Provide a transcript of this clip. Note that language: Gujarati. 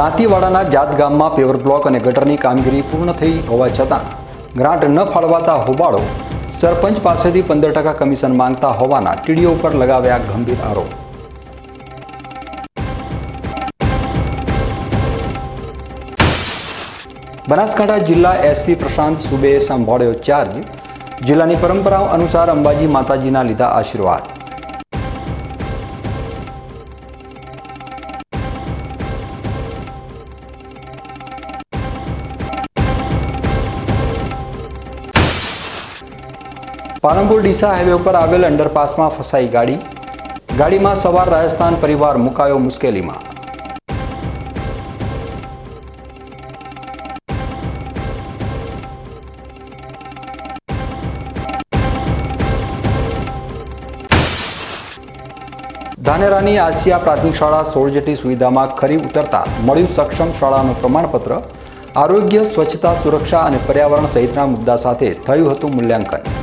દાંતીવાડાના જાત ગામમાં પેવર બ્લોક અને ગટરની કામગીરી પૂર્ણ થઈ હોવા છતાં ગ્રાન્ટ ન ફાળવાતા હોબાળો સરપંચ પાસેથી 15% કમિશન માંગતા હોવાના ટીડીઓ ઉપર લગાવ્યા ગંભીર આરોપ। બનાસકાંઠા જિલ્લા એસપી પ્રશાંત સુબેએ સંભાળ્યો ચાર્જ। જિલ્લાની પરંપરાઓ અનુસાર અંબાજી માતાજીના લીધા આશીર્વાદ। પાલનપુર ડીસા હાઈવે ઉપર આવેલ અંડરપાસમાં ફસાઈ ગાડીમાં સવાર રાજસ્થાન પરિવાર મુકાયો મુશ્કેલીમાં। ધાનેરાની આસિયા પ્રાથમિક શાળા 16 જેટલી સુવિધામાં ખરી ઉતરતા મળ્યું સક્ષમ શાળાનું પ્રમાણપત્ર। આરોગ્ય, સ્વચ્છતા, સુરક્ષા અને પર્યાવરણ સહિતના મુદ્દા સાથે થયું હતું મૂલ્યાંકન।